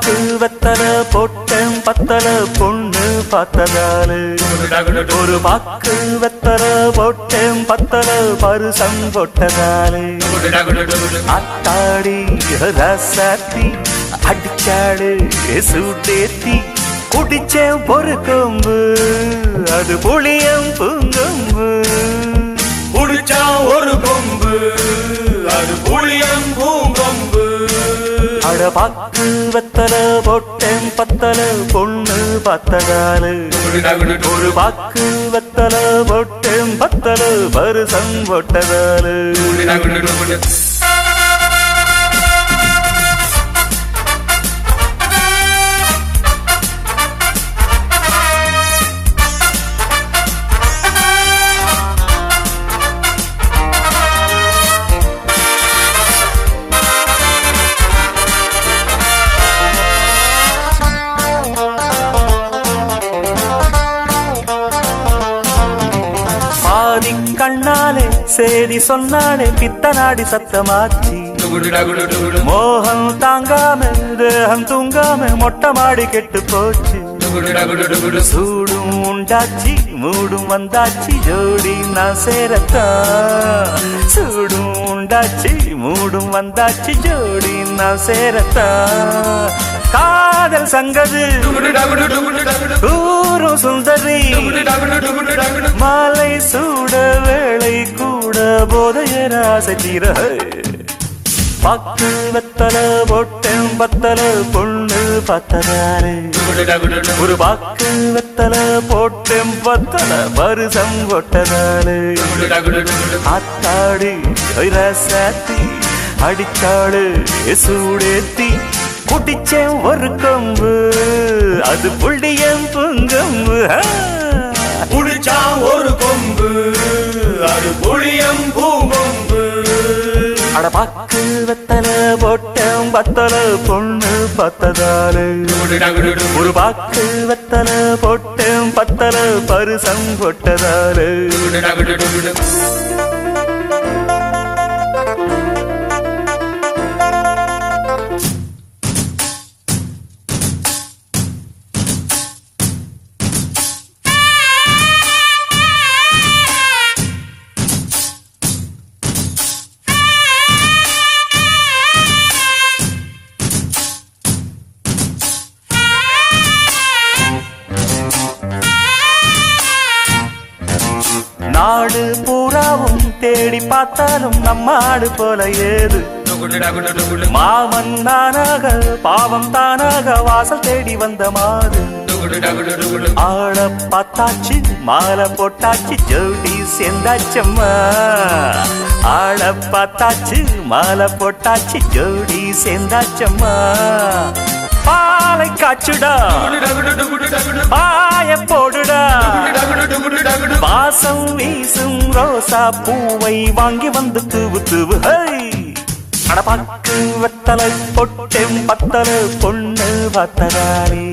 பாக்கு வெத்தல போட்டேன் பத்தல பொண்ணு பார்த்ததாலு ஒரு பாக்கு வெத்தல போட்டேன் பத்தல பருசம் போட்டதாலு அத்தாடி ரசாத்தி அடிச்சாடு சூட்டேத்தி குடிச்சேன் ஒரு கொம்பு அது புளியம் பூங்கொம்பு குடிச்சா ஒரு கொம்பு அது புளியம் பூங்கொம்பு அட பாக்கு வெத்தல போட்டேன் பத்தல பொண்ணு பார்த்ததாலு ஒரு பாக்கு வெத்தல போட்டேன் பத்தல பருசம் போட்டதாலு கண்ணாலே சேதி சொன்னாலே பித்தனாடி சத்தமாச்சி மோகம் தாங்காம தேகம் தூங்காம மொட்டை மாடி கெட்டு போச்சு சூடும் உண்டாச்சி மூடும் வந்தாச்சி ஜோடி நான் சேரத்தான் சூடும் உண்டாச்சி மூடும் வந்தாச்சி ஜோடி நான் சேரத்தான் காதல் சங்கது கூறும் சுந்தரி மாலை சூட வேளை கூட போதையர் ஆசை தீர பாக்கு வெத்தல போட்டேன் பத்தல பொண்ணு பார்த்ததாரு ஒரு பாக்கு வெத்தல போட்டேன் பத்தல பருசம் போட்டதாரு ஆத்தாடு ரசாத்தி அடிச்சாடு சூடேத்தி குடிச்சேன் ஒரு கொம்பு அது புள்ளியம் பூங்கொம்பு குடிச்சா ஒரு கொம்பு அது புளியம் பூங்கொம்பு அட பாக்கு வெத்தல போட்டேன் பத்தல பொண்ணு பார்த்ததாலு ஒரு பாக்கு வெத்தல போட்டேன் பத்தல பருசம் போட்டதாலு நாடு பூராவும் தேடி பார்த்தாலும் நம்ம ஆடு போல ஏது மாமன் தானாக பாவம் தானாக வாசல் தேடி வந்த மாது ஆள பார்த்தாச்சு மாலை போட்டாச்சு ஜோடி சேர்ந்தாச்சம்மா ஆள பார்த்தாச்சு மாலை போட்டாச்சு ஜோடி சேர்ந்தாச்சம்மா பாலை காச்சுடா பாய போடுடா வாசம் வீசும் ரோசா பூவை வாங்கி வந்து தூவு தூவு அட பாக்கு வெத்தலை பொட்டேன் பத்தல பொண்ணு பார்த்ததாரி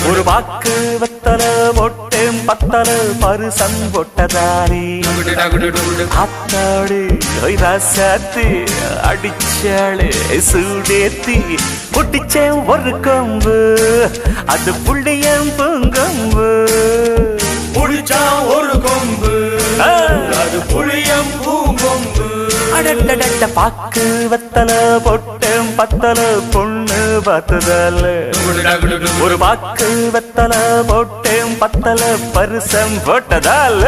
ஒரு பாக்கு வெத்தல பொட்டேன் பத்தல பருசம் பொட்டதாரி அத்தாடு ரசாத்து அடிச்சாளு சூடேத்தி குட்டிச்சேன் ஒரு கொம்பு அது புள்ளியம் பூங்கொம்பு குடிச்சா ஒரு கொம்பு அது புளியம் பூங்கொம்பு அடடட பாக்கு வெத்தல பொட்டேன் பத்தல பொண்ணு பார்த்ததால ஒரு பாக்கு வெத்தல போட்டேன் பத்தல பருசம் போட்டதால